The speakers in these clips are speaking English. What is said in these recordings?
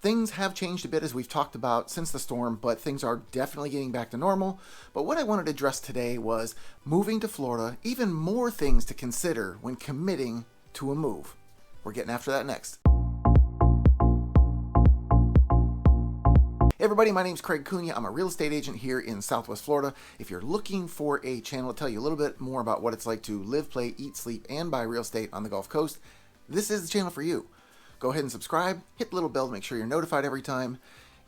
Things have changed a bit as we've talked about since the storm, but things are definitely getting back to normal. But what I wanted to address today was moving to Florida, even more things to consider when committing to a move. We're getting after that next. Hey everybody, my name is Craig Cunha. I'm a real estate agent here in Southwest Florida. If you're looking for a channel to tell you a little bit more about what it's like to live, play, eat, sleep, and buy real estate on the Gulf Coast, this is the channel for you. Go ahead and subscribe, hit the little bell to make sure you're notified every time.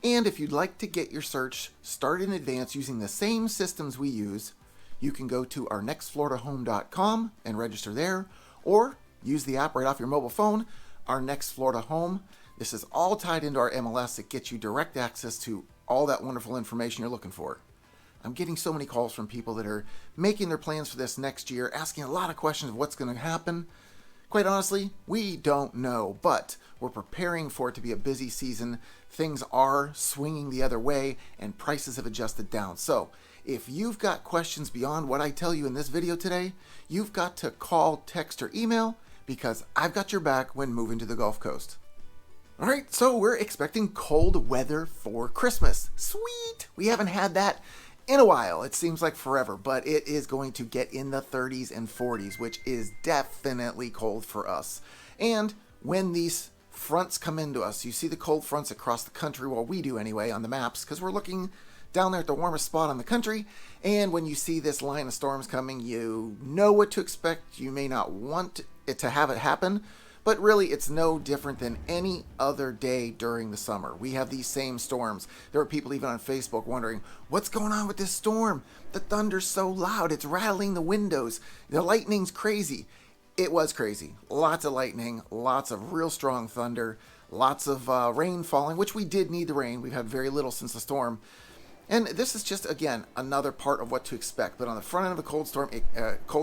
And if you'd like to get your search started in advance using the same systems we use, you can go to ournextfloridahome.com and register there, or use the app right off your mobile phone, Our Next Florida Home. This is all tied into our MLS that gets you direct access to all that wonderful information you're looking for. I'm getting so many calls from people that are making their plans for this next year, asking a lot of questions of what's going to happen. Quite honestly, we don't know, but we're preparing for it to be a busy season. Things are swinging the other way, and prices have adjusted down. So if you've got questions beyond what I tell you in this video today, you've got to call, text, or email, because I've got your back when moving to the Gulf Coast. All right, so we're expecting cold weather for Christmas. Sweet! We haven't had that in a while. It seems like forever, but it is going to get in the 30s and 40s, which is definitely cold for us. And when these fronts come into us, you see the cold fronts across the country, well, we do anyway on the maps, because we're looking down there at the warmest spot on the country. And when you see this line of storms coming, you know what to expect. You may not want it to have it happen, but really, it's no different than any other day during the summer. We have these same storms. There are people even on Facebook wondering, what's going on with this storm? The thunder's so loud, it's rattling the windows. The lightning's crazy. It was crazy. Lots of lightning, lots of real strong thunder, lots of rain falling, which we did need the rain. We've had very little since the storm. And this is just, again, another part of what to expect. But on the front end of a cold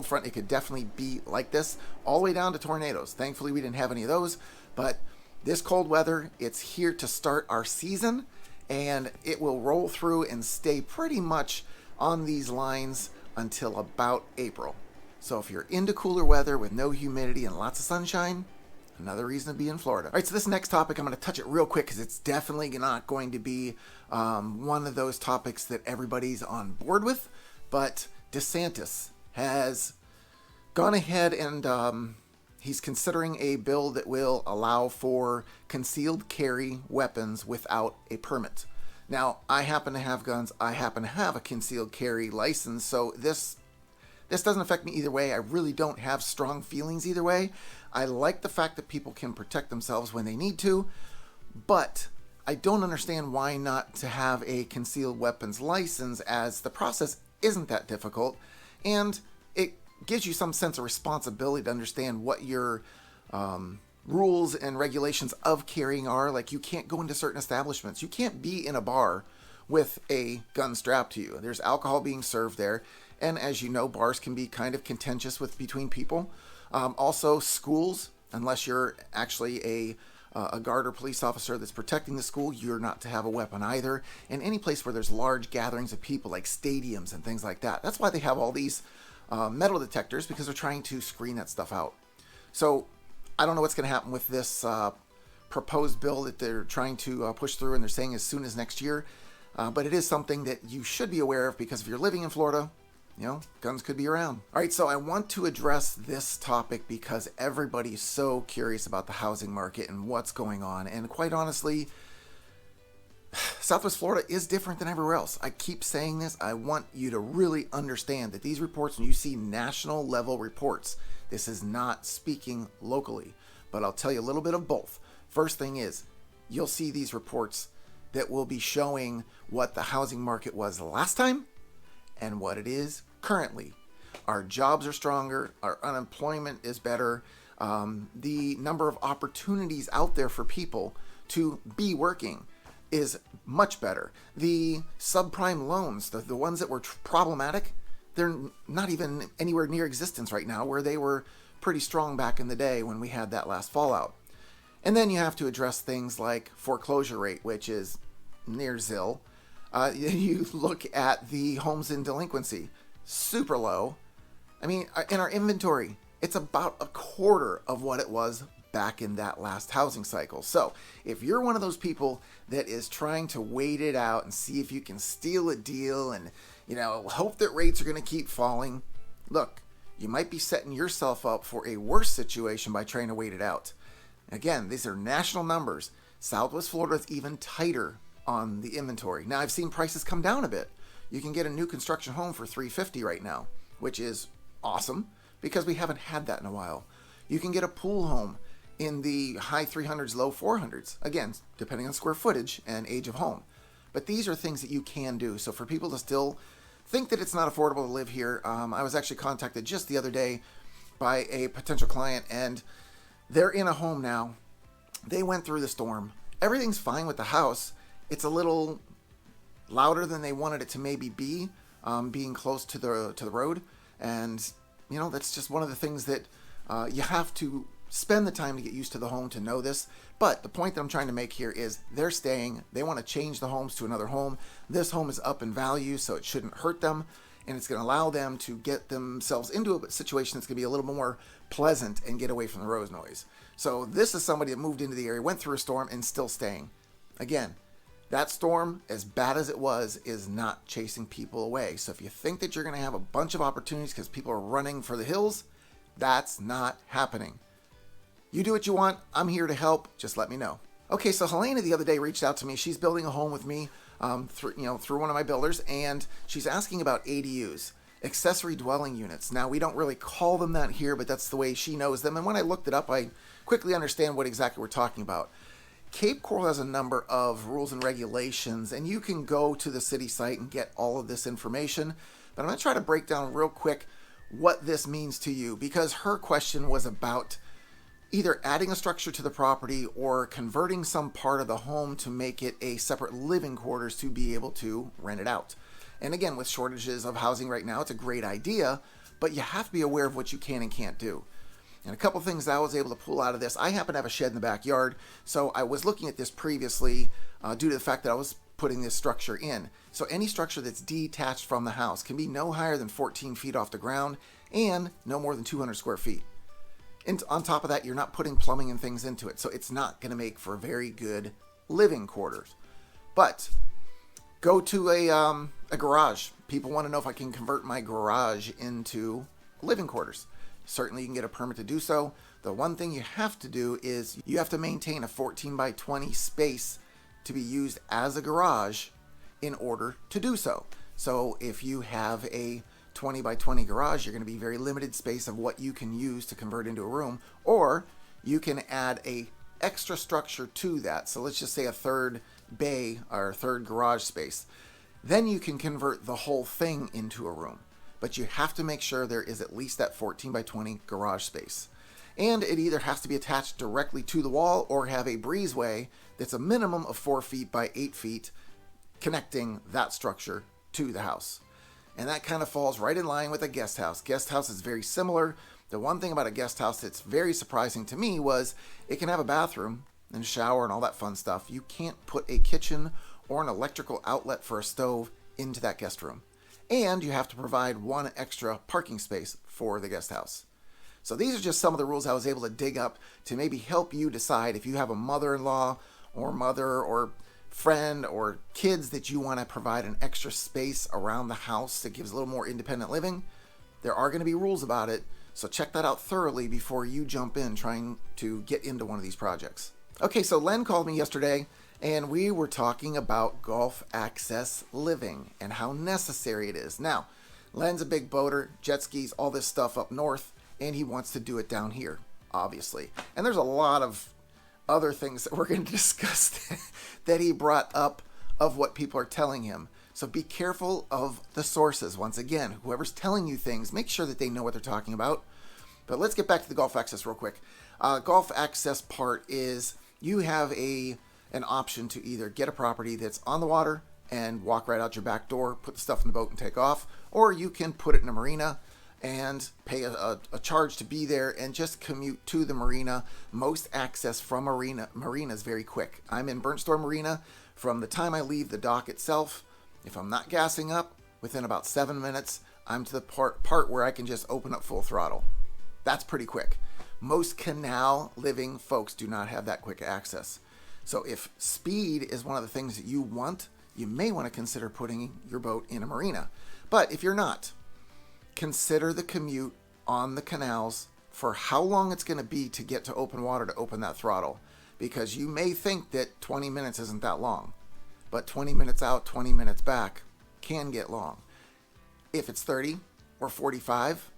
front, it could definitely be like this, all the way down to tornadoes. Thankfully, we didn't have any of those. But this cold weather, it's here to start our season. And it will roll through and stay pretty much on these lines until about April. So if you're into cooler weather with no humidity and lots of sunshine, another reason to be in Florida. All right, so this next topic, I'm going to touch it real quick because it's definitely not going to be one of those topics that everybody's on board with. But DeSantis has gone ahead and he's considering a bill that will allow for concealed carry weapons without a permit. Now, I happen to have guns. I happen to have a concealed carry license. So this doesn't affect me either way. I really don't have strong feelings either way. I like the fact that people can protect themselves when they need to, but I don't understand why not to have a concealed weapons license, as the process isn't that difficult, and it gives you some sense of responsibility to understand what your rules and regulations of carrying are. Like, you can't go into certain establishments. You can't be in a bar with a gun strapped to you. There's alcohol being served there. And as you know, bars can be kind of contentious between people. Also, schools, unless you're actually a guard or police officer that's protecting the school, you're not to have a weapon either. And any place where there's large gatherings of people, like stadiums and things like that. That's why they have all these metal detectors, because they're trying to screen that stuff out. So I don't know what's going to happen with this proposed bill that they're trying to push through, and they're saying as soon as next year. But it is something that you should be aware of, because if you're living in Florida, you know, guns could be around. All right, so I want to address this topic because everybody's so curious about the housing market and what's going on. And quite honestly, Southwest Florida is different than everywhere else. I keep saying this. I want you to really understand that these reports, when you see national level reports, this is not speaking locally. But I'll tell you a little bit of both. First thing is, you'll see these reports that will be showing what the housing market was last time and what it is currently. Our jobs are stronger, our unemployment is better, the number of opportunities out there for people to be working is much better. The subprime loans, the ones that were problematic, they're not even anywhere near existence right now, where they were pretty strong back in the day when we had that last fallout. And then you have to address things like foreclosure rate, which is near zil. You look at the homes in delinquency, super low. I mean, in our inventory, it's about a quarter of what it was back in that last housing cycle. So if you're one of those people that is trying to wait it out and see if you can steal a deal and, hope that rates are going to keep falling, look, you might be setting yourself up for a worse situation by trying to wait it out. Again, these are national numbers. Southwest Florida is even tighter on the inventory. Now, I've seen prices come down a bit. You can get a new construction home for $350 right now, which is awesome because we haven't had that in a while. You can get a pool home in the high 300s, low 400s, again, depending on square footage and age of home. But these are things that you can do. So for people to still think that it's not affordable to live here, I was actually contacted just the other day by a potential client, and they're in a home now. They went through the storm. Everything's fine with the house. It's a little louder than they wanted it to maybe be, being close to the road. And, that's just one of the things that you have to spend the time to get used to the home to know this. But the point that I'm trying to make here is they're staying. They want to change the homes to another home. This home is up in value, so it shouldn't hurt them. And it's going to allow them to get themselves into a situation that's going to be a little more pleasant and get away from the road noise. So this is somebody that moved into the area, went through a storm, and still staying. Again, that storm, as bad as it was, is not chasing people away. So if you think that you're going to have a bunch of opportunities because people are running for the hills, that's not happening. You do what you want. I'm here to help. Just let me know. Okay, so Helena the other day reached out to me. She's building a home with me through one of my builders, and she's asking about ADUs, accessory dwelling units. Now, we don't really call them that here, but that's the way she knows them. And when I looked it up, I quickly understand what exactly we're talking about. Cape Coral has a number of rules and regulations, and you can go to the city site and get all of this information. But I'm going to try to break down real quick what this means to you, because her question was about either adding a structure to the property or converting some part of the home to make it a separate living quarters to be able to rent it out. And again, with shortages of housing right now, it's a great idea, but you have to be aware of what you can and can't do. And a couple things that I was able to pull out of this. I happen to have a shed in the backyard, so I was looking at this previously due to the fact that I was putting this structure in. So any structure that's detached from the house can be no higher than 14 feet off the ground and no more than 200 square feet. And on top of that, you're not putting plumbing and things into it, so it's not going to make for very good living quarters. But go to a garage. People want to know if I can convert my garage into living quarters. Certainly you can get a permit to do so. The one thing you have to do is you have to maintain a 14 by 20 space to be used as a garage in order to do so. So if you have a 20 by 20 garage, you're going to be very limited space of what you can use to convert into a room, or you can add a extra structure to that. So let's just say a third bay or a third garage space. Then you can convert the whole thing into a room. But you have to make sure there is at least that 14 by 20 garage space. And it either has to be attached directly to the wall or have a breezeway that's a minimum of 4 feet by 8 feet connecting that structure to the house. And that kind of falls right in line with a guest house. Guest house is very similar. The one thing about a guest house that's very surprising to me was it can have a bathroom and shower and all that fun stuff. You can't put a kitchen or an electrical outlet for a stove into that guest room. And you have to provide one extra parking space for the guest house. So these are just some of the rules I was able to dig up to maybe help you decide if you have a mother-in-law or mother or friend or kids that you want to provide an extra space around the house that gives a little more independent living. There are going to be rules about it, so check that out thoroughly before you jump in trying to get into one of these projects. Okay, so Len called me yesterday, and we were talking about Gulf access living and how necessary it is. Now, Len's a big boater, jet skis, all this stuff up north, and he wants to do it down here, obviously. And there's a lot of other things that we're going to discuss that he brought up of what people are telling him. So be careful of the sources. Once again, whoever's telling you things, make sure that they know what they're talking about. But let's get back to the Gulf access real quick. Gulf access part is you have an option to either get a property that's on the water and walk right out your back door, put the stuff in the boat and take off, or you can put it in a marina and pay a charge to be there and just commute to the marina. Most access from marina is very quick. I'm in Burnt Store Marina. From the time I leave the dock itself, if I'm not gassing up, within about 7 minutes, I'm to the part where I can just open up full throttle. That's pretty quick. Most canal living folks do not have that quick access. So if speed is one of the things that you want, you may want to consider putting your boat in a marina. But if you're not, consider the commute on the canals for how long it's going to be to get to open water to open that throttle. Because you may think that 20 minutes isn't that long, but 20 minutes out, 20 minutes back can get long. If it's 30 or 45,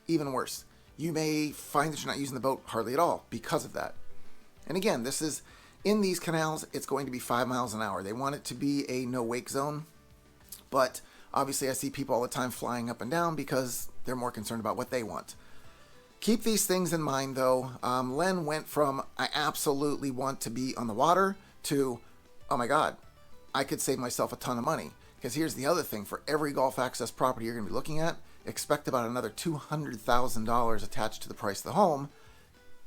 even worse. You may find that you're not using the boat hardly at all because of that. And again, this is in these canals, it's going to be 5 miles an hour. They want it to be a no wake zone, but obviously I see people all the time flying up and down because they're more concerned about what they want. Keep these things in mind though. Len went from I absolutely want to be on the water to, oh my God, I could save myself a ton of money. Because here's the other thing, for every Gulf Access property you're going to be looking at, expect about another $200,000 attached to the price of the home,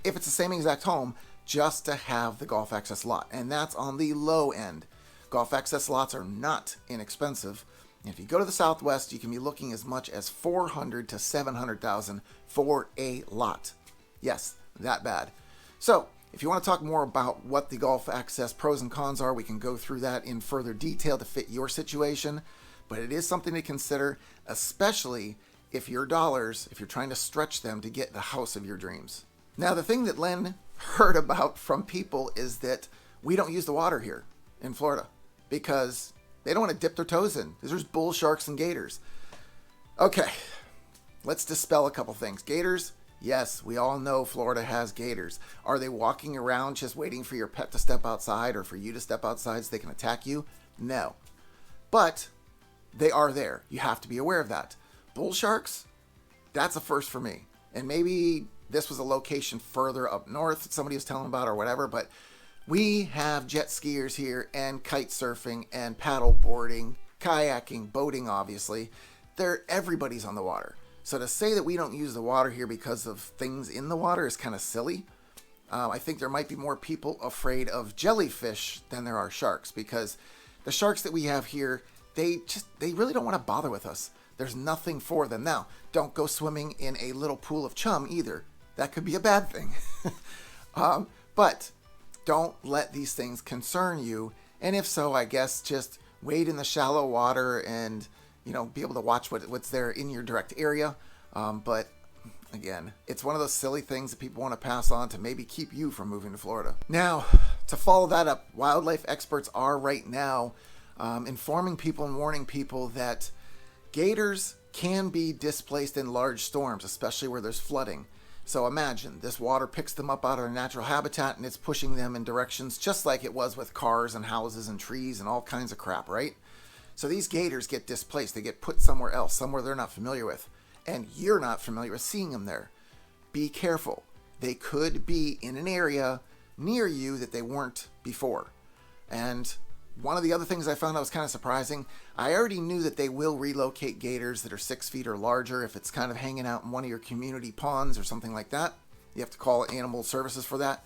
if it's the same exact home, just to have the Gulf Access lot. And that's on the low end. Gulf Access lots are not inexpensive. And if you go to the Southwest, you can be looking as much as $400,000 to $700,000 for a lot. Yes, that bad. So if you want to talk more about what the Gulf Access pros and cons are, we can go through that in further detail to fit your situation. But it is something to consider, especially if your dollars, if you're trying to stretch them to get the house of your dreams. Now, the thing that Len heard about from people is that we don't use the water here in Florida because they don't want to dip their toes in. There's bull sharks and gators. Okay, let's dispel a couple things. Gators, yes, we all know Florida has gators. Are they walking around just waiting for your pet to step outside or for you to step outside so they can attack you? No. But they are there. You have to be aware of that. Bull sharks, that's a first for me. And maybe this was a location further up north that somebody was telling about or whatever, but we have jet skiers here and kite surfing and paddle boarding, kayaking, boating, obviously. Everybody's on the water. So to say that we don't use the water here because of things in the water is kind of silly. I think there might be more people afraid of jellyfish than there are sharks, because the sharks that we have here, they really don't want to bother with us. There's nothing for them. Now, don't go swimming in a little pool of chum either. That could be a bad thing. But don't let these things concern you. And if so, I guess just wade in the shallow water and, be able to watch what's there in your direct area. But again, it's one of those silly things that people want to pass on to maybe keep you from moving to Florida. Now, to follow that up, wildlife experts are right now informing people and warning people that gators can be displaced in large storms, especially where there's flooding. So imagine this water picks them up out of their natural habitat and it's pushing them in directions just like it was with cars and houses and trees and all kinds of crap, right? So these gators get displaced. They get put somewhere else, somewhere they're not familiar with. And you're not familiar with seeing them there. Be careful. They could be in an area near you that they weren't before. And one of the other things I found that was kind of surprising, I already knew that they will relocate gators that are 6 feet or larger if it's kind of hanging out in one of your community ponds or something like that. You have to call animal services for that.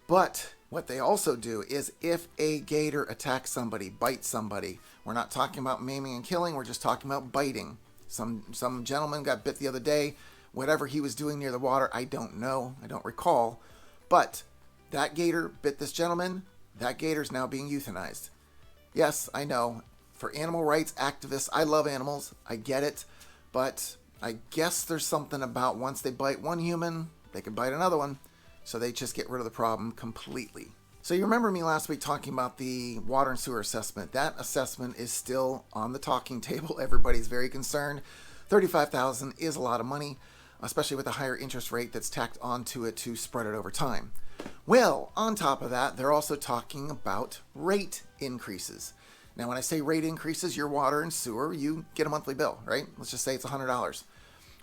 But what they also do is if a gator attacks somebody, bites somebody, we're not talking about maiming and killing, we're just talking about biting. Some gentleman got bit the other day. Whatever he was doing near the water, I don't know. I don't recall. But that gator bit this gentleman. That gator's now being euthanized. Yes, I know. For animal rights activists, I love animals. I get it. But I guess there's something about once they bite one human, they can bite another one. So they just get rid of the problem completely. So you remember me last week talking about the water and sewer assessment. That assessment is still on the talking table. Everybody's very concerned. $35,000 is a lot of money, especially with the higher interest rate that's tacked onto it to spread it over time. Well, on top of that, they're also talking about rate increases. Now, when I say rate increases, your water and sewer, you get a monthly bill, right? Let's just say it's $100.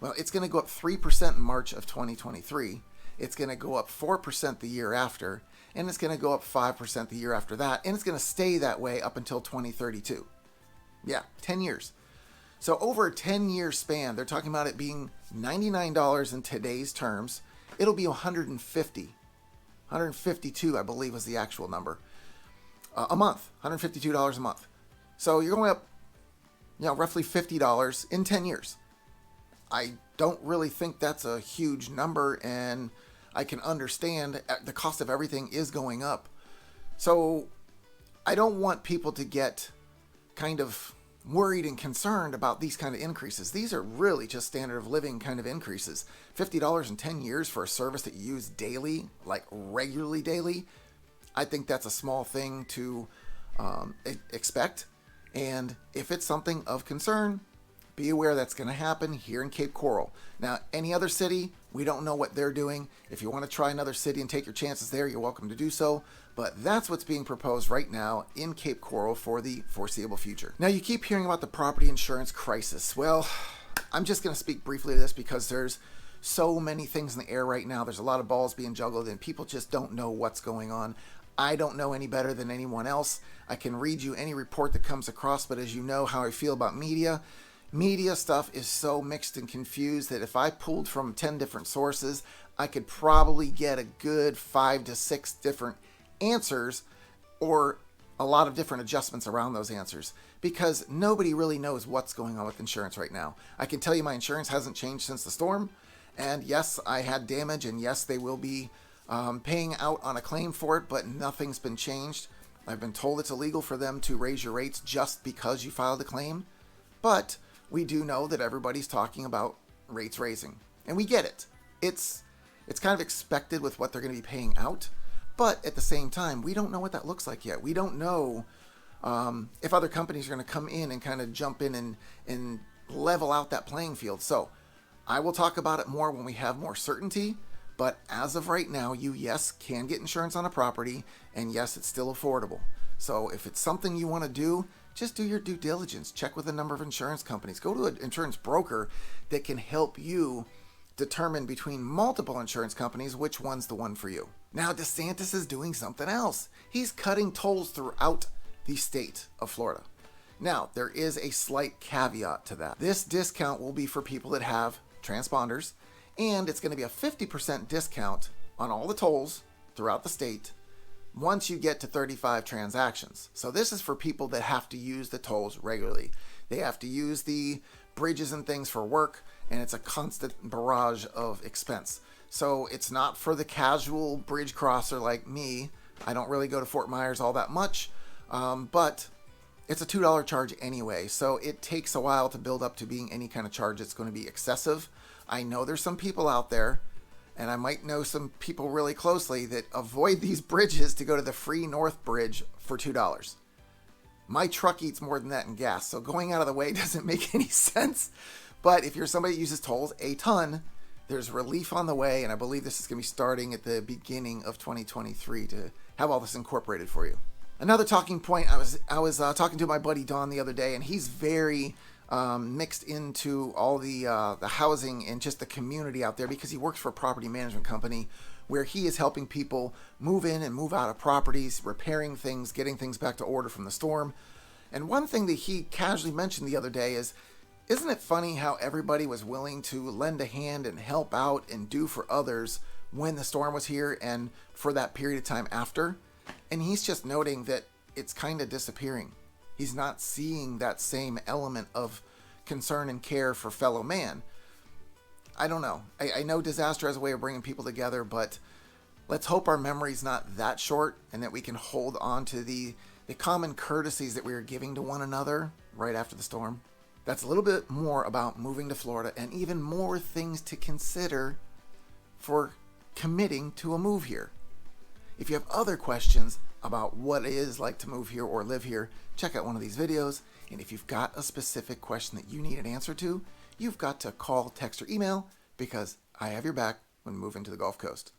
Well, it's going to go up 3% in March of 2023. It's going to go up 4% the year after, and it's going to go up 5% the year after that, and it's going to stay that way up until 2032. Yeah, 10 years. So over a 10-year span, they're talking about it being $99 in today's terms. It'll be $150. $152, I believe, was the actual number. A month, $152 a month. So you're going up, roughly $50 in 10 years. I don't really think that's a huge number, and I can understand the cost of everything is going up. So I don't want people to get kind of worried and concerned about these kind of increases. These are really just standard of living kind of increases. $50 in 10 years for a service that you use daily, like regularly daily, I think that's a small thing to expect. And if it's something of concern, be aware that's going to happen here in Cape Coral. Now, any other city, we don't know what they're doing. If you want to try another city and take your chances there, you're welcome to do so. But that's what's being proposed right now in Cape Coral for the foreseeable future. Now, you keep hearing about the property insurance crisis. Well, I'm just going to speak briefly to this because there's so many things in the air right now. There's a lot of balls being juggled and people just don't know what's going on. I don't know any better than anyone else. I can read you any report that comes across, but as you know how I feel about media stuff is so mixed and confused that if I pulled from 10 different sources, I could probably get a good 5 to 6 different answers or a lot of different adjustments around those answers because nobody really knows what's going on with insurance right now. I can tell you my insurance hasn't changed since the storm, and yes, I had damage, and yes, they will be paying out on a claim for it, but nothing's been changed. I've been told it's illegal for them to raise your rates just because you filed a claim, but we do know that everybody's talking about rates raising, and we get it. It's kind of expected with what they're going to be paying out, but at the same time, we don't know what that looks like yet. We don't know if other companies are going to come in and kind of jump in and level out that playing field. So I will talk about it more when we have more certainty, but as of right now, you, yes, can get insurance on a property, and yes, it's still affordable. So if it's something you want to do, just do your due diligence. Check with a number of insurance companies. Go to an insurance broker that can help you determine between multiple insurance companies which one's the one for you. Now, DeSantis is doing something else. He's cutting tolls throughout the state of Florida. Now, there is a slight caveat to that. This discount will be for people that have transponders, and it's going to be a 50% discount on all the tolls throughout the state once you get to 35 transactions. So this is for people that have to use the tolls regularly. They have to use the bridges and things for work, and it's a constant barrage of expense. So it's not for the casual bridge crosser like me. I don't really go to Fort Myers all that much, but it's a $2 charge anyway. So it takes a while to build up to being any kind of charge that's going to be excessive. I know there's some people out there, and I might know some people really closely that avoid these bridges to go to the free North Bridge for $2. My truck eats more than that in gas, so going out of the way doesn't make any sense. But if you're somebody that uses tolls a ton, there's relief on the way, and I believe this is going to be starting at the beginning of 2023 to have all this incorporated for you. Another talking point, I was talking to my buddy Don the other day, and he's very mixed into all the housing and just the community out there because he works for a property management company where he is helping people move in and move out of properties, repairing things, getting things back to order from the storm. And one thing that he casually mentioned the other day is, isn't it funny how everybody was willing to lend a hand and help out and do for others when the storm was here and for that period of time after? And he's just noting that it's kind of disappearing. He's not seeing that same element of concern and care for fellow man. I don't know. I know disaster has a way of bringing people together, but let's hope our memory's not that short and that we can hold on to the common courtesies that we were giving to one another right after the storm. That's a little bit more about moving to Florida and even more things to consider for committing to a move here. If you have other questions about what it is like to move here or live here, check out one of these videos. And if you've got a specific question that you need an answer to, you've got to call, text, or email because I have your back when moving to the Gulf Coast.